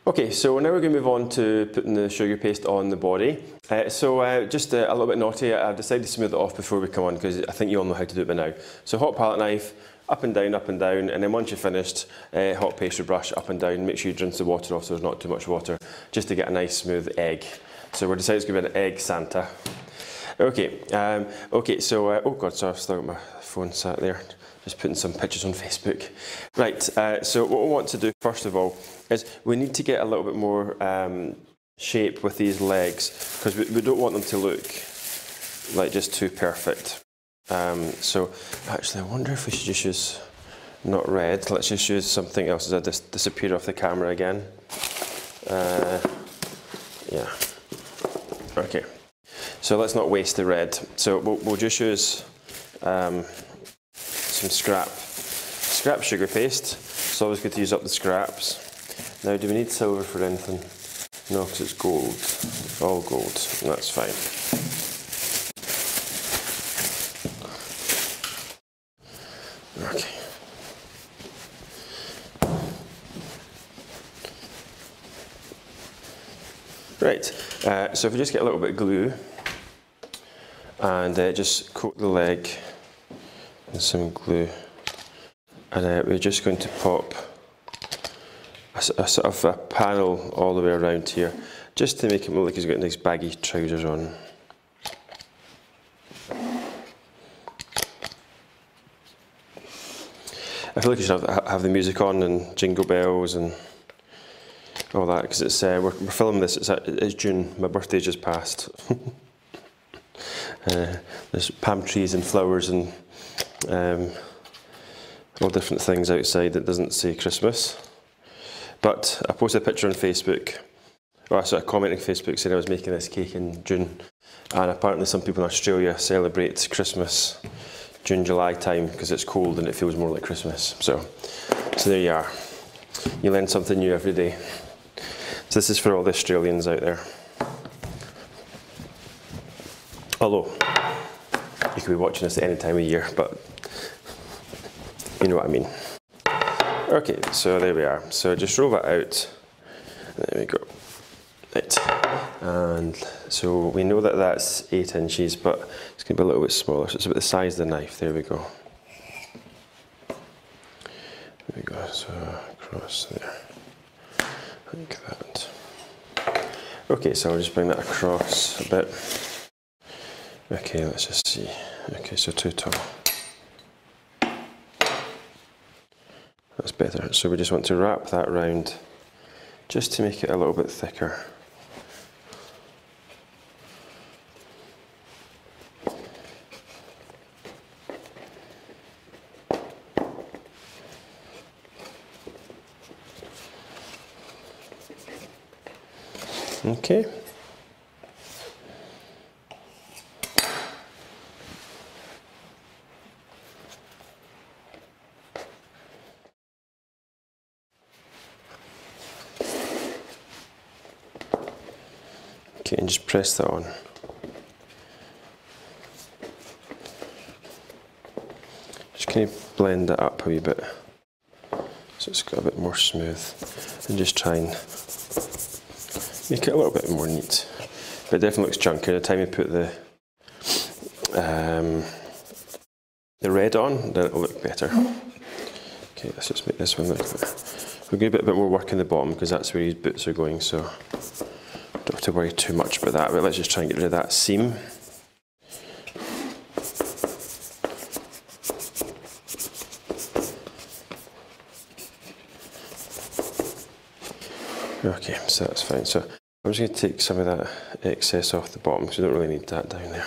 Okay, so now we're going to move on to putting the sugar paste on the body. Just a little bit naughty, I've decided to smooth it off before we come on because I think you all know how to do it by now. So hot palette knife, up and down, and then once you're finished, hot pastry brush, up and down. Make sure you rinse the water off so there's not too much water, just to get a nice smooth egg. So we're deciding it's going to be an egg Santa. Okay, oh God, sorry, I've still got my phone sat there. Just putting some pictures on Facebook. Right, so what we want to do first of all is we need to get a little bit more shape with these legs because we don't want them to look like just too perfect. So actually I wonder if we should just use, not red, let's just use something else as I disappear off the camera again. Yeah, okay. So let's not waste the red. So we'll just use some scrap sugar paste. It's always good to use up the scraps. Now, do we need silver for anything? No, because it's gold. All gold. That's fine. Okay. Right. So if we just get a little bit of glue and just coat the leg with some glue, and we're just going to pop a sort of a panel all the way around here, just to make it look like he's got nice baggy trousers on. I feel like you should have the music on and jingle bells and all that, because it's we're filming this. It's June. My birthday just passed. There's palm trees and flowers and all different things outside that doesn't say Christmas. But I posted a picture on Facebook, or I started commenting on Facebook saying I was making this cake in June, and apparently some people in Australia celebrate Christmas June, July time because it's cold and it feels more like Christmas. So there you are. You learn something new every day. So this is for all the Australians out there. Although you could be watching this at any time of year, but you know what I mean. Okay, so there we are. So just roll that out. There we go. Right. And so we know that that's 8 inches, but it's going to be a little bit smaller. So it's about the size of the knife. There we go. There we go. So across there. Like that. Okay, so I'll just bring that across a bit. Okay, let's just see. Okay, so too tall. That's better. So we just want to wrap that round just to make it a little bit thicker. Okay. Okay, and just press that on. Just kind of blend that up a wee bit so it's got a bit more smooth, and just try and make it a little bit more neat. But it definitely looks chunky. By the time you put the red on, then it'll look better. Okay, let's just make this one look better. We'll do a bit more work in the bottom because that's where his boots are going, so don't have to worry too much about that. But let's just try and get rid of that seam. Okay, so that's fine. So I'm just going to take some of that excess off the bottom because we don't really need that down there.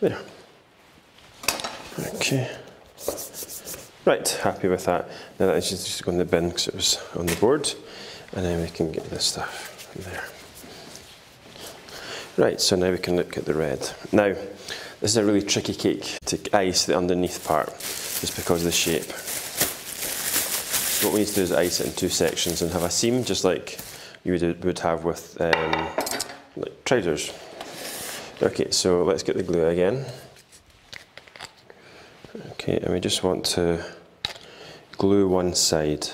There. Okay. Right, happy with that. Now that is just go in the bin because it was on the board, and then we can get this stuff there. Right, so now we can look at the red. Now, this is a really tricky cake to ice the underneath part, just because of the shape. So what we need to do is ice it in 2 sections and have a seam, just like you would have with like trousers. Okay, so let's get the glue again. Okay, and we just want to glue one side.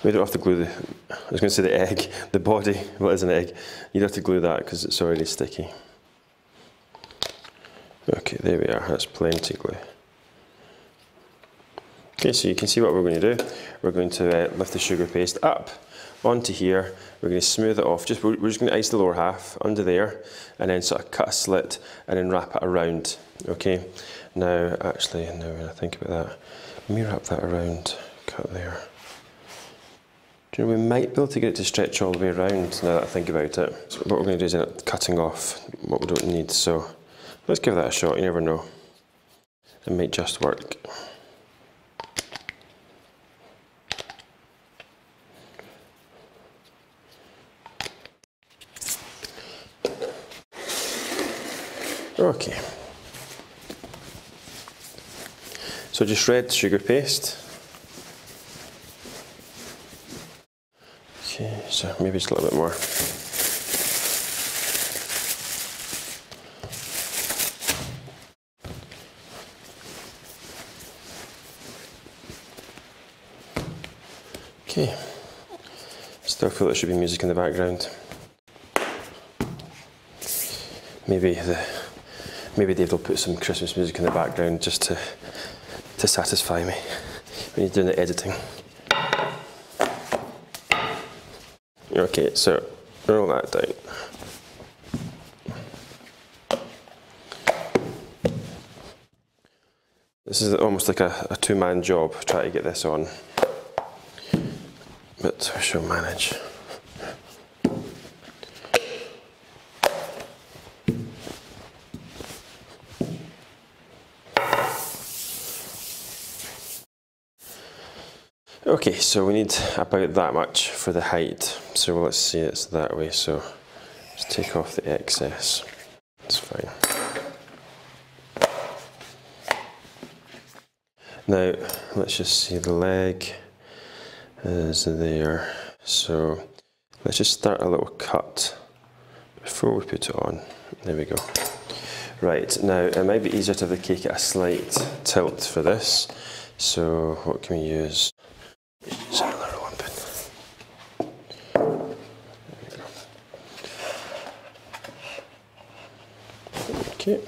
We don't have to glue I was going to say the egg, the body, well it is an egg. You don't have to glue that because it's already sticky. Okay, there we are, that's plenty glue. Okay, so you can see what we're going to do. We're going to lift the sugar paste up onto here. We're going to smooth it off. We're just going to ice the lower half under there and then sort of cut a slit and then wrap it around. Okay, now actually, now when I think about that, let me wrap that around, cut there. Do you know, we might be able to get it to stretch all the way around now that I think about it. So what we're going to do is end up cutting off what we don't need. So let's give that a shot, you never know. It might just work. Okay. So just red sugar paste. Okay, so maybe just a little bit more. Okay, still feel there should be music in the background. Maybe Dave will put some Christmas music in the background just to satisfy me when he's doing the editing. Okay, so roll that down. This is almost like a two-man job trying to get this on, but we shall manage. Okay, so we need about that much for the height. So let's see, it's that way. So just take off the excess. It's fine. Now let's just see, the leg is there. So let's just start a little cut before we put it on. There we go. Right, now it might be easier to have the cake at a slight tilt for this. So what can we use? Use another one pin. There we go. Okay.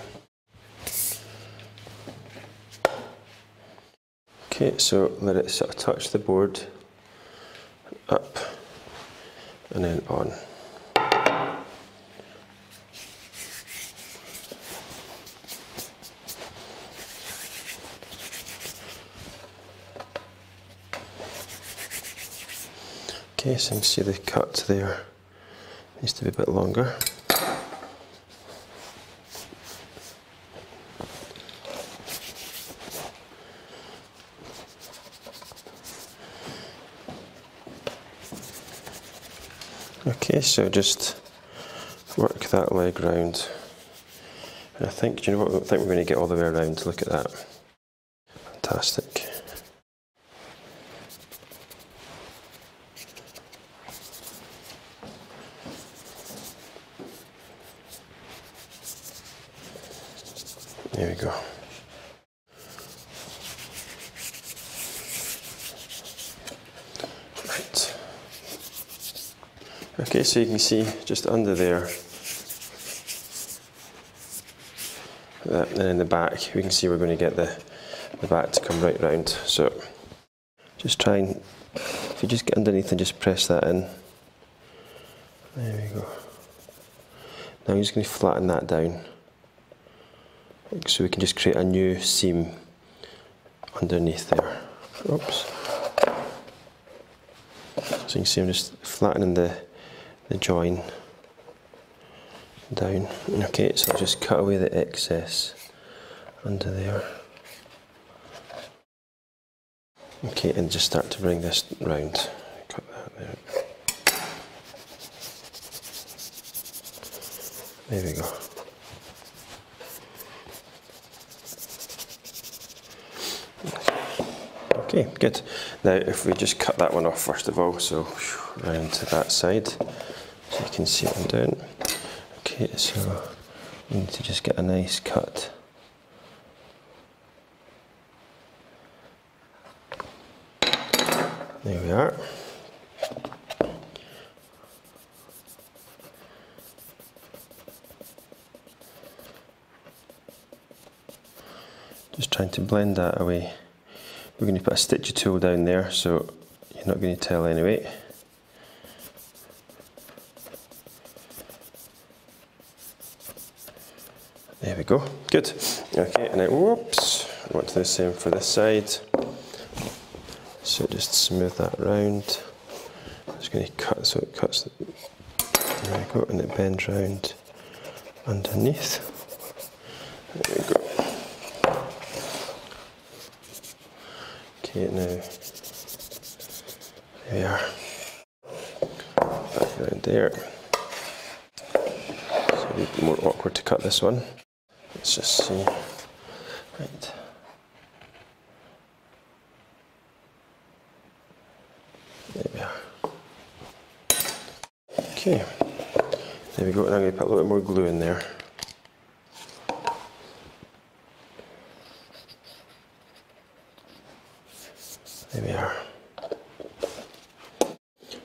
Okay, so let it sort of touch the board, up, and then on. Okay, so you can see the cut there needs to be a bit longer. Okay, so just work that leg round. And I think, do you know what, I think we're going to get all the way around. Look at that. Fantastic. There we go. Right. Okay, so you can see just under there, that, and in the back, we can see we're going to get the back to come right round. So just try and, if you just get underneath and just press that in. There we go. Now I'm just going to flatten that down, so we can just create a new seam underneath there. Oops. So you can see I'm just flattening the join down. Okay, so I'll just cut away the excess under there. Okay, and just start to bring this round. Cut that there. There we go. Okay, good. Now if we just cut that one off first of all, so round to that side, so you can see what I'm doing. Okay, so we need to just get a nice cut. There we are. Just trying to blend that away. We're going to put a stitchy tool down there, so you're not going to tell anyway. There we go, good. Okay, and now, whoops, I want to do the same for this side. So just smooth that round. I'm just going to cut so it cuts. There we go, and it bends round underneath. There we go. Okay, now, there we are. Back around there. So it'll be more awkward to cut this one. Let's just see. Right. There we are. Okay. There we go. And I'm going to put a little bit more glue in there. There we are.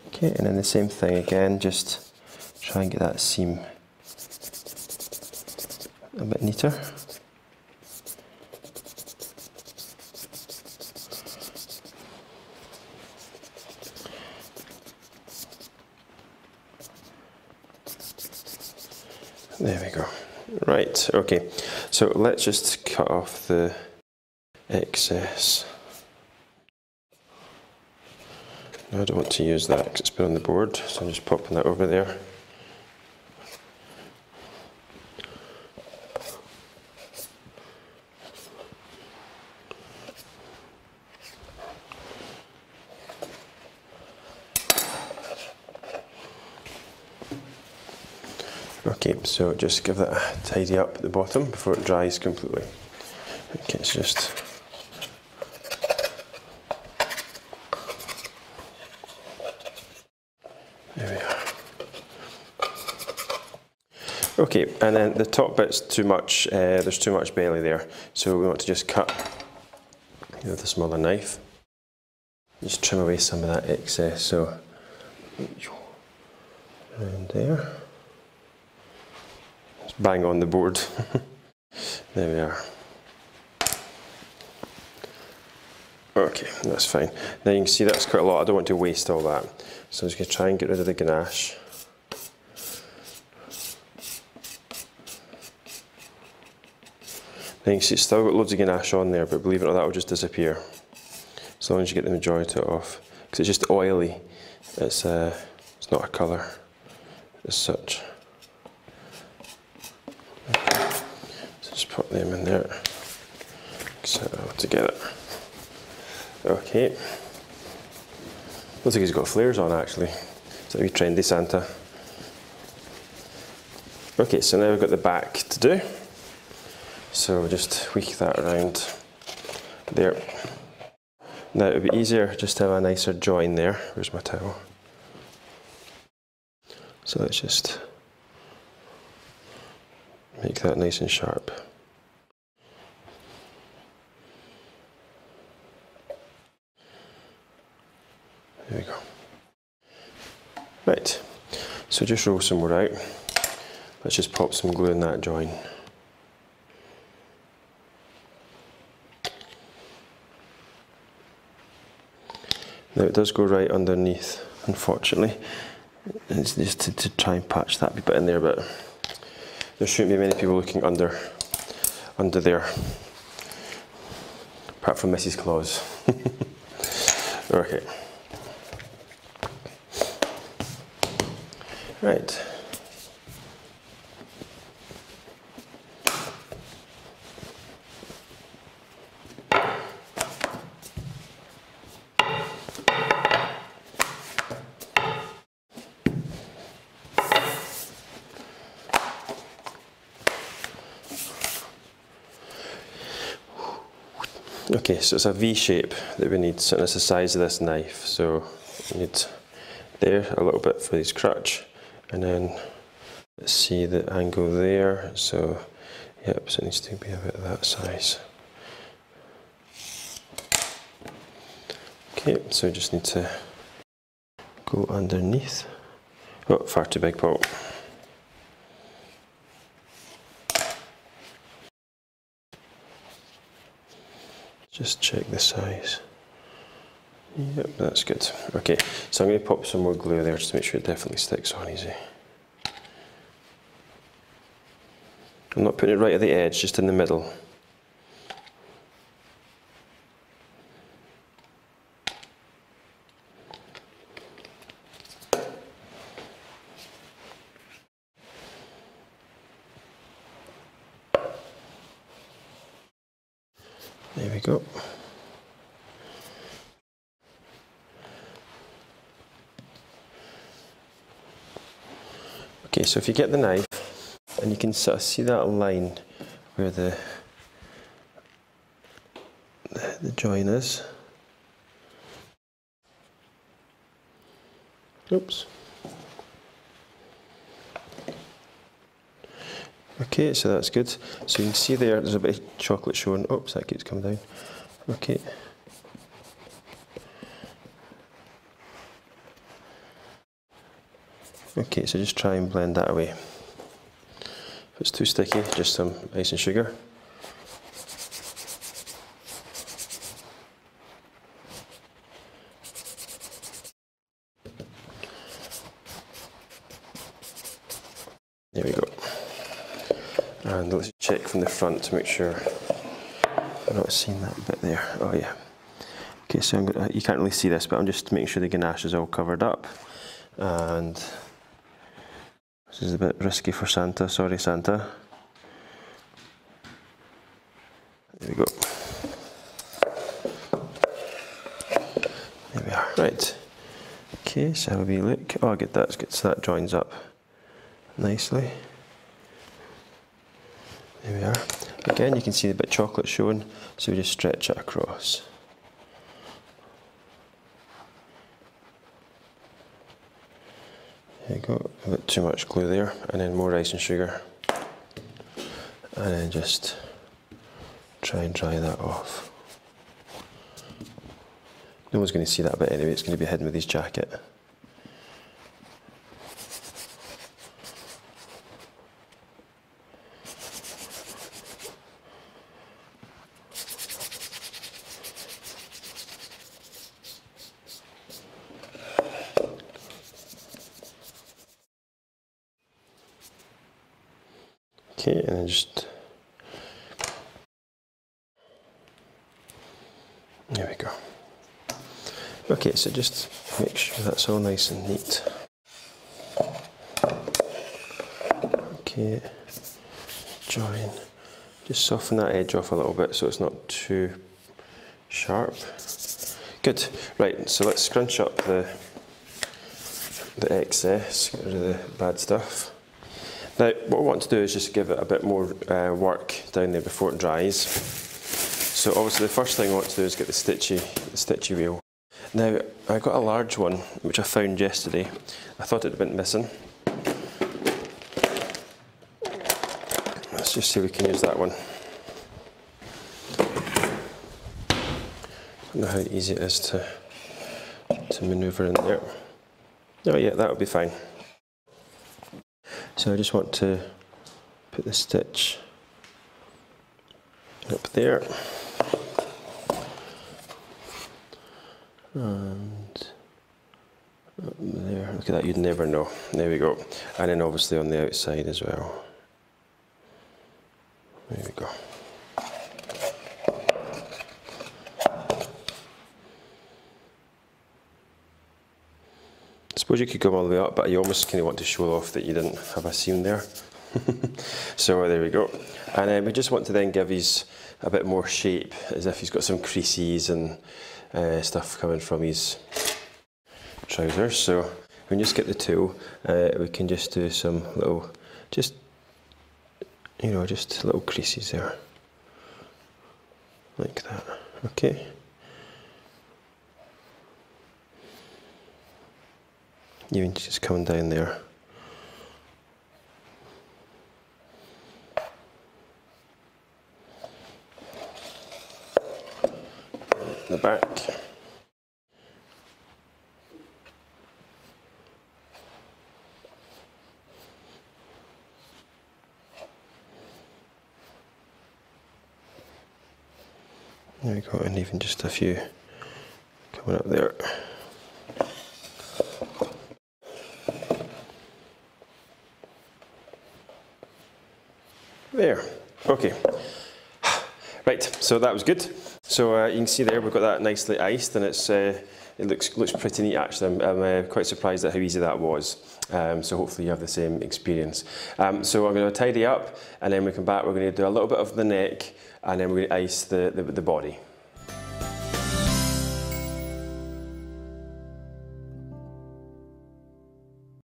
Okay, and then the same thing again, just try and get that seam a bit neater. There we go. Right, okay, so let's just cut off the excess. No, I don't want to use that because it's been on the board, so I'm just popping that over there. Okay, so just give that a tidy up at the bottom before it dries completely. Okay, it's just... There we are. Okay, and then the top bit's too much, there's too much belly there, so we want to just cut with a smaller knife. Just trim away some of that excess, so around there. Just bang on the board. There we are. Okay, that's fine. Now you can see that's quite a lot. I don't want to waste all that. So I'm just going to try and get rid of the ganache. Now you can see it's still got loads of ganache on there, but believe it or not, that will just disappear. As long as you get the majority off. Because it's just oily. It's not a colour as such. Okay. So just put them in there. Set it all together. Okay. Looks like he's got flares on actually. It's like a wee trendy Santa. Okay, so now we've got the back to do. So we'll just tweak that around there. Now it would be easier just to have a nicer join there. Where's my towel? So let's just make that nice and sharp. There we go. Right, so just roll some more out. Let's just pop some glue in that join. Now it does go right underneath, unfortunately. It's just to try and patch that bit in there, but there shouldn't be many people looking under there, apart from Mrs. Claus. Okay. Right. Okay, so it's a V shape that we need, so it's the size of this knife. So we need there a little bit for his crutch, and then let's see the angle there. So yep, so it needs to be about that size. Okay, so we just need to go underneath. Oh, far too big, Paul. Just check the size. Yep, that's good. Okay, so I'm going to pop some more glue there just to make sure it definitely sticks on easy. I'm not putting it right at the edge, just in the middle. There we go. Okay, so if you get the knife, and you can sort of see that line where the join is. Oops. Okay, so that's good. So you can see there's a bit of chocolate showing. Oops, that keeps coming down. Okay. Okay, so just try and blend that away. If it's too sticky, just some ice and sugar. There we go. And let's check from the front to make sure I'm not seeing that bit there. Oh yeah. Okay, so you can't really see this, but I'm just making sure the ganache is all covered up. And this is a bit risky for Santa. Sorry, Santa. There we go. There we are. Right. Okay, so have a wee look. Oh, good, that's good. So that joins up nicely. There we are. Again, you can see the bit of chocolate showing, so we just stretch it across. There you go, a bit too much glue there, and then more ice and sugar. And then just try and dry that off. No one's going to see that bit anyway, it's going to be hidden with his jacket. Okay, and then just, there we go. Okay, so just make sure that's all nice and neat. Okay, join. Just soften that edge off a little bit so it's not too sharp. Good, right, so let's scrunch up the excess, get rid of the bad stuff. Now, what I want to do is just give it a bit more work down there before it dries. So obviously the first thing I want to do is get the stitchy wheel. Now, I got a large one, which I found yesterday. I thought it had been missing. Let's just see if we can use that one. I don't know how easy it is to manoeuvre in there. Oh yeah, that would be fine. So I just want to put the stitch up there, and up there. Look at that, you'd never know. There we go. And then obviously on the outside as well. There we go. I suppose you could come all the way up, but you almost kind of want to show off that you didn't have a seam there. So there we go. And we just want to then give his a bit more shape, as if he's got some creases and stuff coming from his trousers. So we can just get the tool, we can just do some little, just little creases there, like that. Okay. Even just coming down there. The back. There we go, and even just a few coming up there. There, okay. Right, so that was good. So you can see there we've got that nicely iced, and it looks pretty neat actually. I'm quite surprised at how easy that was. So hopefully you have the same experience. So I'm going to tidy up, and then we come back, we're going to do a little bit of the neck, and then we're going to ice the body.